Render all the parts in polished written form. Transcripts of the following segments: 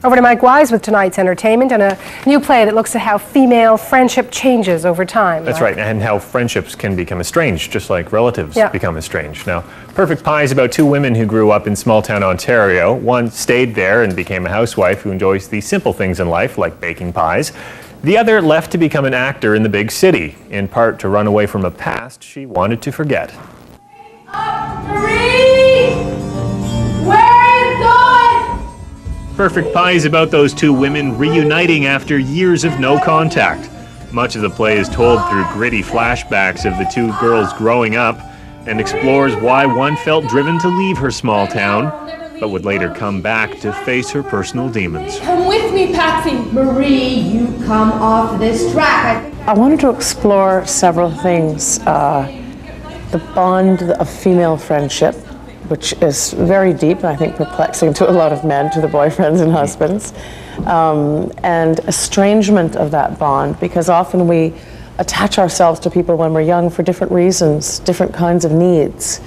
Over to Mike Wise with tonight's entertainment and a new play that looks at how female friendship changes over time. That's right, and how friendships can become estranged, just like relatives become estranged. Now, Perfect Pie is about two women who grew up in small-town Ontario. One stayed there and became a housewife who enjoys the simple things in life, like baking pies. The other left to become an actor in the big city, in part to run away from a past she wanted to forget. Perfect Pie is about those two women reuniting after years of no contact. Much of the play is told through gritty flashbacks of the two girls growing up and explores why one felt driven to leave her small town, but would later come back to face her personal demons. Come with me, Patsy. Marie, you come off this track. I wanted to explore several things. The bond of female friendship, which is very deep and I think perplexing to a lot of men, to the boyfriends and husbands, and estrangement of that bond, because often we attach ourselves to people when we're young for different reasons, different kinds of needs.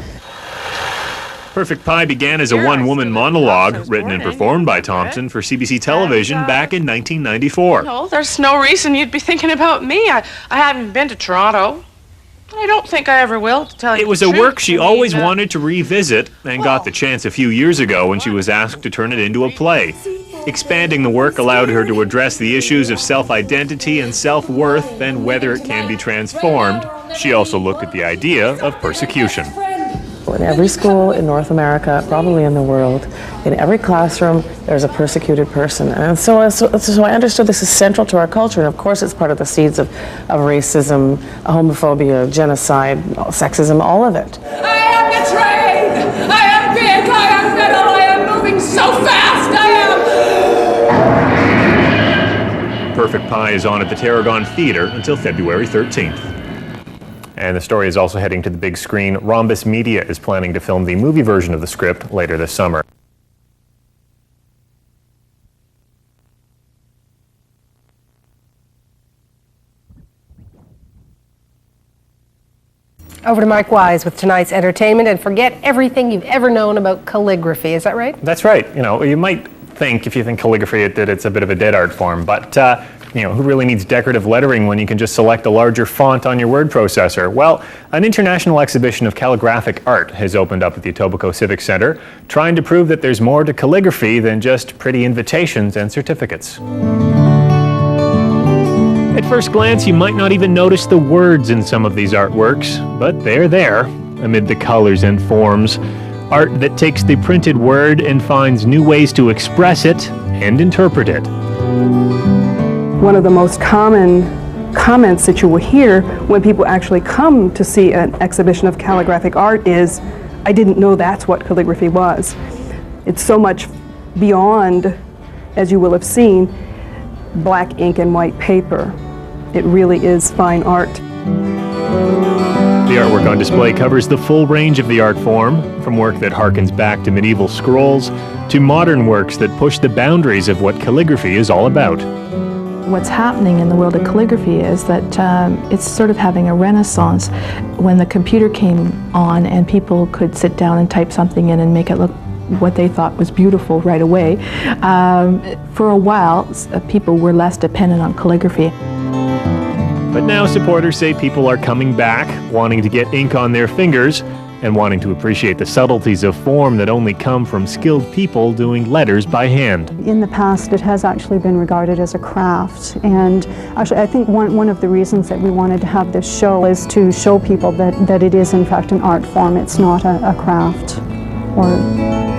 Perfect Pie began as a one-woman monologue written and performed by Thompson for CBC television back in 1994. No, there's no reason you'd be thinking about me. I haven't been to Toronto. I don't think I ever will, to tell you It was the a truth. work she always wanted to revisit and got the chance a few years ago when she was asked to turn it into a play. Expanding the work allowed her to address the issues of self-identity and self-worth and whether it can be transformed. She also looked at the idea of persecution. In every school in North America, probably in the world, in every classroom, there's a persecuted person. And so I understood this is central to our culture, and of course it's part of the seeds of racism, homophobia, genocide, sexism, all of it. I am betrayed! I am big! I am metal! I am moving so fast! I am... Perfect Pie is on at the Tarragon Theatre until February 13th. And the story is also heading to the big screen. Rhombus Media is planning to film the movie version of the script later this summer. Over to Mike Wise with tonight's entertainment, and forget everything you've ever known about calligraphy. Is that right? That's right. You know, you might think, if you think calligraphy, that it's a bit of a dead art form, but you know, who really needs decorative lettering when you can just select a larger font on your word processor? Well, an international exhibition of calligraphic art has opened up at the Etobicoke Civic Centre, trying to prove that there's more to calligraphy than just pretty invitations and certificates. At first glance, you might not even notice the words in some of these artworks, but they're there, amid the colors and forms. Art that takes the printed word and finds new ways to express it and interpret it. One of the most common comments that you will hear when people actually come to see an exhibition of calligraphic art is, "I didn't know that's what calligraphy was." It's so much beyond, as you will have seen, black ink and white paper. It really is fine art. The artwork on display covers the full range of the art form, from work that harkens back to medieval scrolls to modern works that push the boundaries of what calligraphy is all about. What's happening in the world of calligraphy is that it's sort of having a renaissance. When the computer came on and people could sit down and type something in and make it look what they thought was beautiful right away, for a while people were less dependent on calligraphy. But now supporters say people are coming back, wanting to get ink on their fingers, and wanting to appreciate the subtleties of form that only come from skilled people doing letters by hand. In the past, it has actually been regarded as a craft, and actually I think one of the reasons that we wanted to have this show is to show people that it is in fact an art form. It's not a craft, or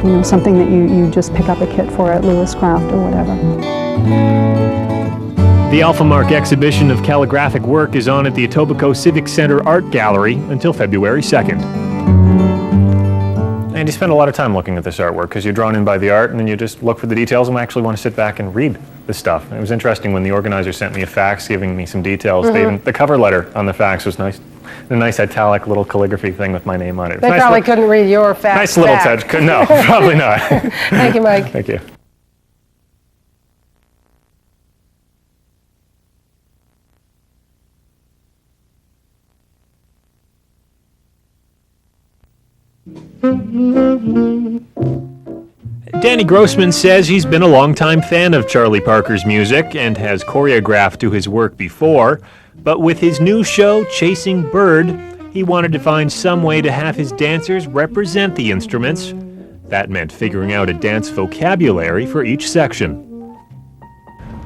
you know, something that you just pick up a kit for at Lewis Craft or whatever. The Alpha Mark exhibition of calligraphic work is on at the Etobicoke Civic Centre Art Gallery until February 2nd. And you spend a lot of time looking at this artwork because you're drawn in by the art and then you just look for the details and actually want to sit back and read the stuff. And it was interesting when the organizer sent me a fax giving me some details. The cover letter on the fax was nice. A nice italic little calligraphy thing with my name on it. They nice probably couldn't read your fax Nice little back. touch. No, probably not. Thank you, Mike. Thank you. Danny Grossman says he's been a longtime fan of Charlie Parker's music and has choreographed to his work before, but with his new show, Chasing Bird, he wanted to find some way to have his dancers represent the instruments. That meant figuring out a dance vocabulary for each section.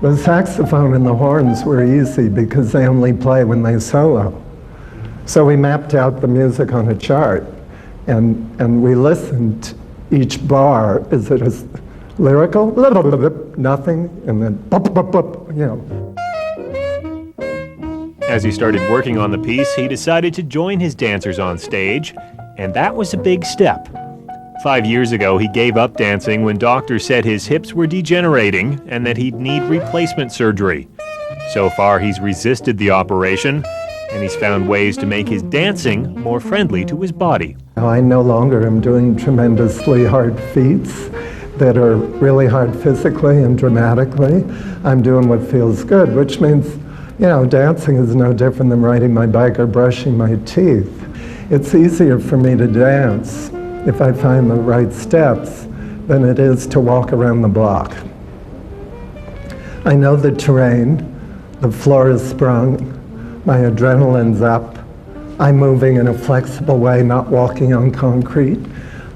The saxophone and the horns were easy because they only play when they solo. So we mapped out the music on a chart, and we listened. Each bar, is it a lyrical? Nothing, and then you know. As he started working on the piece, he decided to join his dancers on stage, and that was a big step. 5 years ago, he gave up dancing when doctors said his hips were degenerating and that he'd need replacement surgery. So far, he's resisted the operation, and he's found ways to make his dancing more friendly to his body. I no longer am doing tremendously hard feats that are really hard physically and dramatically. I'm doing what feels good, which means, you know, dancing is no different than riding my bike or brushing my teeth. It's easier for me to dance if I find the right steps than it is to walk around the block. I know the terrain, the floor is sprung, my adrenaline's up. I'm moving in a flexible way, not walking on concrete.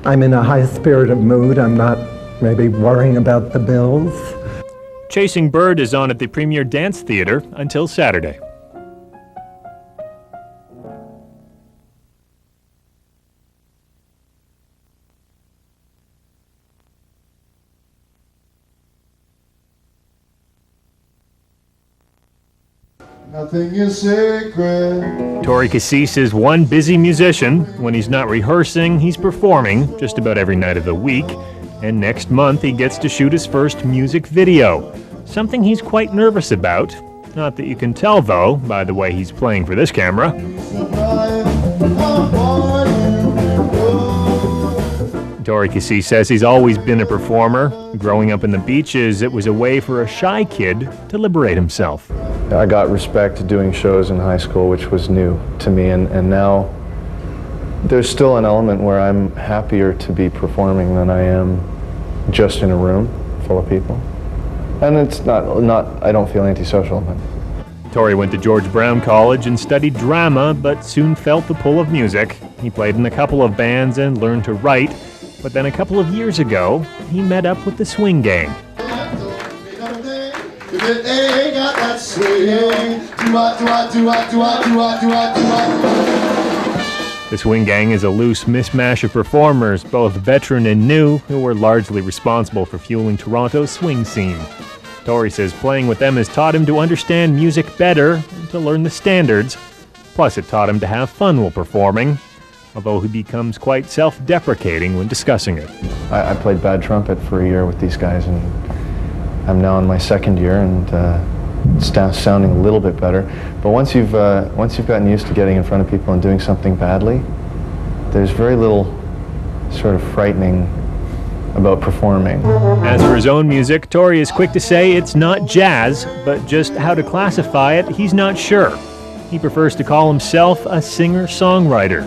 I'm in a high-spirited mood. I'm not maybe worrying about the bills. Chasing Bird is on at the Premier Dance Theatre until Saturday. Nothing is sacred. Tori Cassis is one busy musician. When he's not rehearsing, he's performing just about every night of the week. And next month, he gets to shoot his first music video. Something he's quite nervous about. Not that you can tell, though, by the way he's playing for this camera. Tori Cassis says he's always been a performer. Growing up in the beaches, it was a way for a shy kid to liberate himself. I got respect doing shows in high school, which was new to me, and now there's still an element where I'm happier to be performing than I am just in a room full of people. And it's not I don't feel antisocial. Tori went to George Brown College and studied drama, but soon felt the pull of music. He played in a couple of bands and learned to write, but then a couple of years ago, he met up with the Swing Gang. The Swing Gang is a loose mishmash of performers, both veteran and new, who were largely responsible for fueling Toronto's swing scene. Tori says playing with them has taught him to understand music better and to learn the standards. Plus, it taught him to have fun while performing, although he becomes quite self-deprecating when discussing it. I played bad trumpet for a year with these guys, and I'm now in my second year, and it's sounding a little bit better. But once you've gotten used to getting in front of people and doing something badly, there's very little sort of frightening about performing. As for his own music, Tori is quick to say it's not jazz, but just how to classify it, he's not sure. He prefers to call himself a singer-songwriter,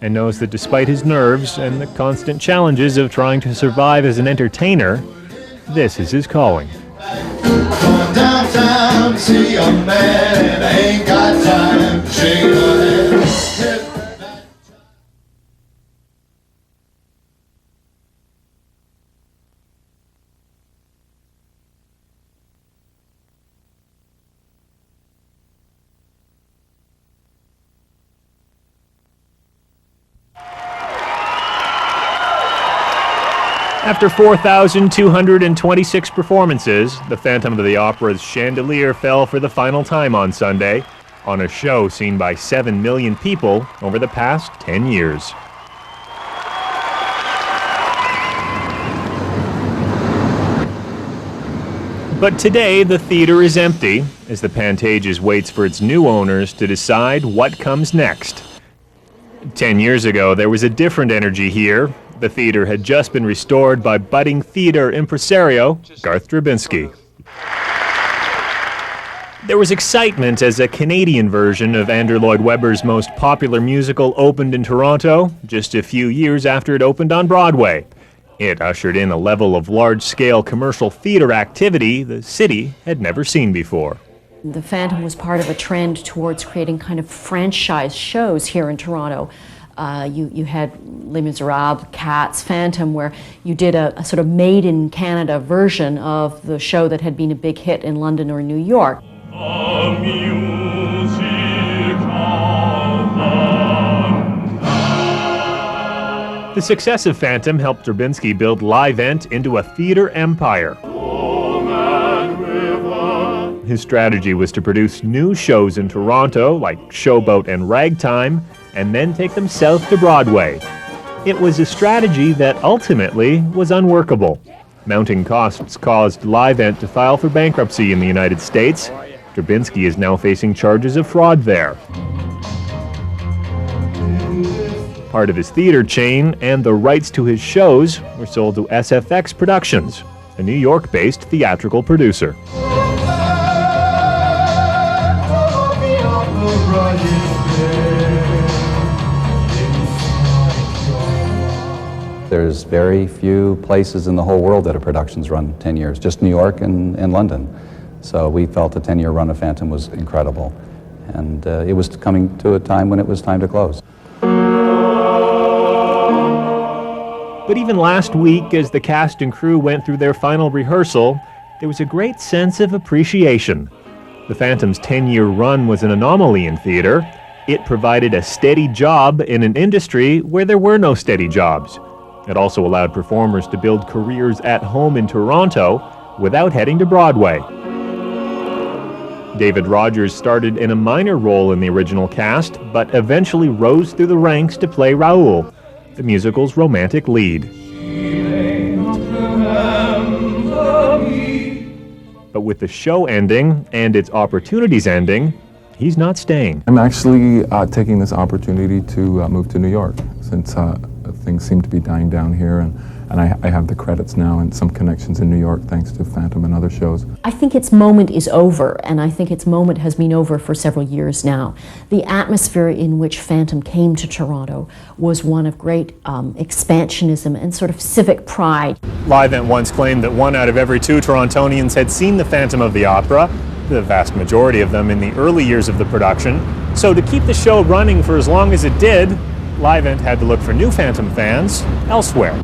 and knows that despite his nerves and the constant challenges of trying to survive as an entertainer, this is his calling. Going downtown to see a man and I ain't got time to shake her hand. After 4,226 performances, the Phantom of the Opera's chandelier fell for the final time on Sunday, on a show seen by 7 million people over the past 10 years. But today, the theater is empty, as the Pantages waits for its new owners to decide what comes next. 10 years ago, there was a different energy here. The theater had just been restored by budding theater impresario Garth Drabinsky. There was excitement as a Canadian version of Andrew Lloyd Webber's most popular musical opened in Toronto just a few years after it opened on Broadway. It ushered in a level of large-scale commercial theater activity the city had never seen before. The Phantom was part of a trend towards creating kind of franchise shows here in Toronto. You had Les Miserables, Cats, Phantom, where you did a sort of made-in-Canada version of the show that had been a big hit in London or New York. The success of Phantom helped Durbinski build Livent into a theater empire. His strategy was to produce new shows in Toronto, like Showboat and Ragtime, and then take them south to Broadway. It was a strategy that ultimately was unworkable. Mounting costs caused Livent to file for bankruptcy in the United States. Durbinski is now facing charges of fraud there. Part of his theater chain and the rights to his shows were sold to SFX Productions, a New York-based theatrical producer. There's very few places in the whole world that a production's run 10 years, just New York and London. So we felt a 10-year run of Phantom was incredible. And it was coming to a time when it was time to close. But even last week, as the cast and crew went through their final rehearsal, there was a great sense of appreciation. The Phantom's 10-year run was an anomaly in theater. It provided a steady job in an industry where there were no steady jobs. It also allowed performers to build careers at home in Toronto without heading to Broadway. David Rogers started in a minor role in the original cast, but eventually rose through the ranks to play Raoul, the musical's romantic lead. But with the show ending and its opportunities ending, he's not staying. I'm actually taking this opportunity to move to New York, since things seem to be dying down here, and I have the credits now and some connections in New York thanks to Phantom and other shows. I think its moment is over, and I think its moment has been over for several years now. The atmosphere in which Phantom came to Toronto was one of great expansionism and sort of civic pride. Livent once claimed that 1 out of every 2 Torontonians had seen the Phantom of the Opera, the vast majority of them in the early years of the production. So to keep the show running for as long as it did, Livent had to look for new Phantom fans elsewhere.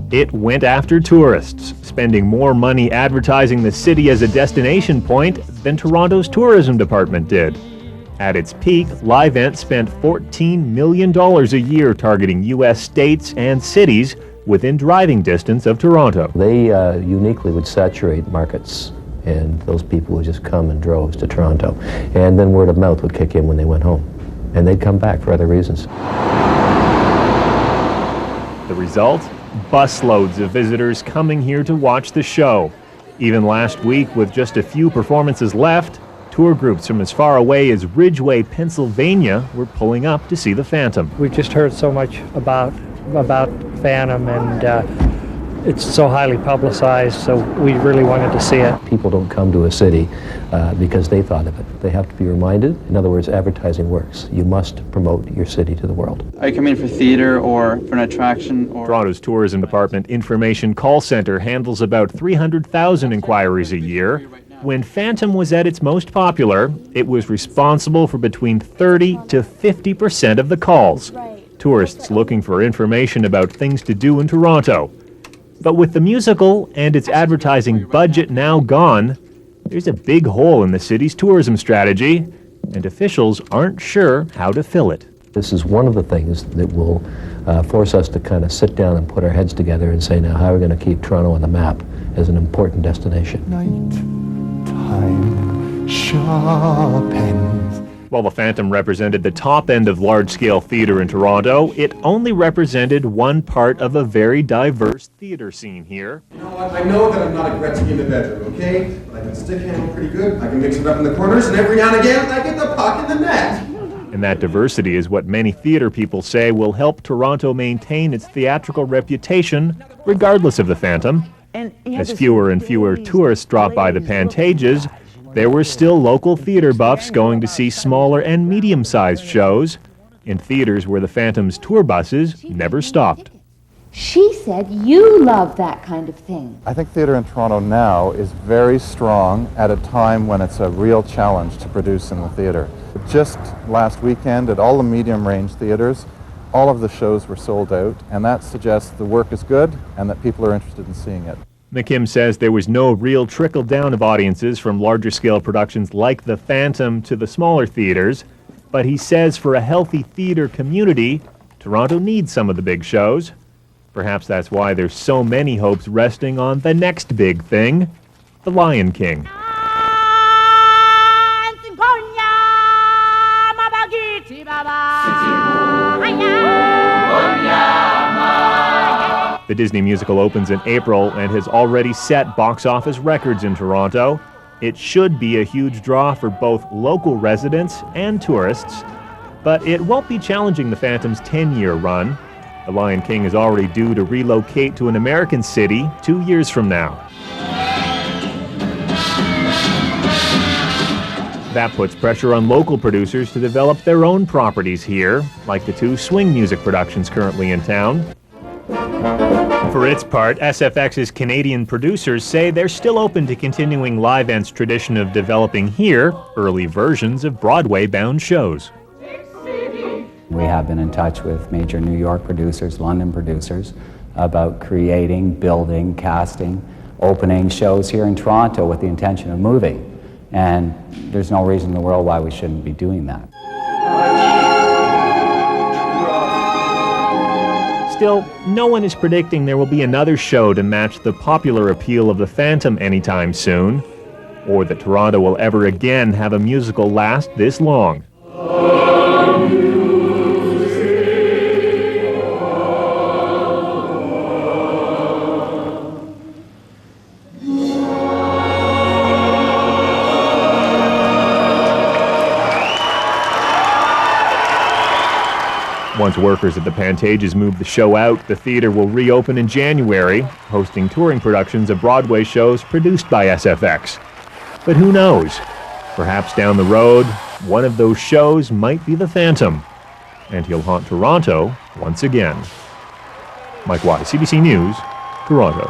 It went after tourists, spending more money advertising the city as a destination point than Toronto's tourism department did. At its peak, Livent spent $14 million a year targeting U.S. states and cities within driving distance of Toronto. They uniquely would saturate markets, and those people would just come in droves to Toronto. And then word of mouth would kick in when they went home. And they'd come back for other reasons. The result? Busloads of visitors coming here to watch the show. Even last week, with just a few performances left, tour groups from as far away as Ridgeway, Pennsylvania were pulling up to see the Phantom. We've just heard so much about Phantom, and it's so highly publicized, so we really wanted to see it. People don't come to a city because they thought of it. They have to be reminded. In other words, advertising works. You must promote your city to the world. Are you coming for theater or for an attraction? Or Toronto's Tourism Department Information Call Center handles about 300,000 inquiries a year. When Phantom was at its most popular, it was responsible for between 30 to 50% of the calls. Tourists looking for information about things to do in Toronto. But with the musical and its advertising budget now gone, there's a big hole in the city's tourism strategy, and officials aren't sure how to fill it. This is one of the things that will force us to kind of sit down and put our heads together and say, now, how are we going to keep Toronto on the map as an important destination? Nighttime sharpens. While the Phantom represented the top end of large-scale theater in Toronto, it only represented one part of a very diverse theater scene here. You know what? I know that I'm not a Gretzky in the bedroom, okay? But I can stick handle pretty good. I can mix it up in the corners, and every now and again, I get the puck in the net. And that diversity is what many theater people say will help Toronto maintain its theatrical reputation, regardless of the Phantom. As fewer and fewer tourists drop by the Pantages, there were still local theater buffs going to see smaller and medium-sized shows in theaters where the Phantom's tour buses never stopped. She said you love that kind of thing. I think theatre in Toronto now is very strong at a time when it's a real challenge to produce in the theatre. Just last weekend at all the medium-range theatres, all of the shows were sold out, and that suggests the work is good and that people are interested in seeing it. McKim says there was no real trickle-down of audiences from larger-scale productions like The Phantom to the smaller theaters, but he says for a healthy theater community, Toronto needs some of the big shows. Perhaps that's why there's so many hopes resting on the next big thing, The Lion King. The Disney musical opens in April and has already set box office records in Toronto. It should be a huge draw for both local residents and tourists, but it won't be challenging the Phantom's 10-year run. The Lion King is already due to relocate to an American city 2 years from now. That puts pressure on local producers to develop their own properties here, like the 2 swing music productions currently in town. For its part, SFX's Canadian producers say they're still open to continuing Livent's tradition of developing here early versions of Broadway-bound shows. We have been in touch with major New York producers, London producers, about creating, building, casting, opening shows here in Toronto with the intention of moving. And there's no reason in the world why we shouldn't be doing that. Still, no one is predicting there will be another show to match the popular appeal of The Phantom anytime soon, or that Toronto will ever again have a musical last this long. Once workers at the Pantages move the show out, the theater will reopen in January, hosting touring productions of Broadway shows produced by SFX. But who knows? Perhaps down the road, one of those shows might be The Phantom, and he'll haunt Toronto once again. Mike Wise, CBC News, Toronto.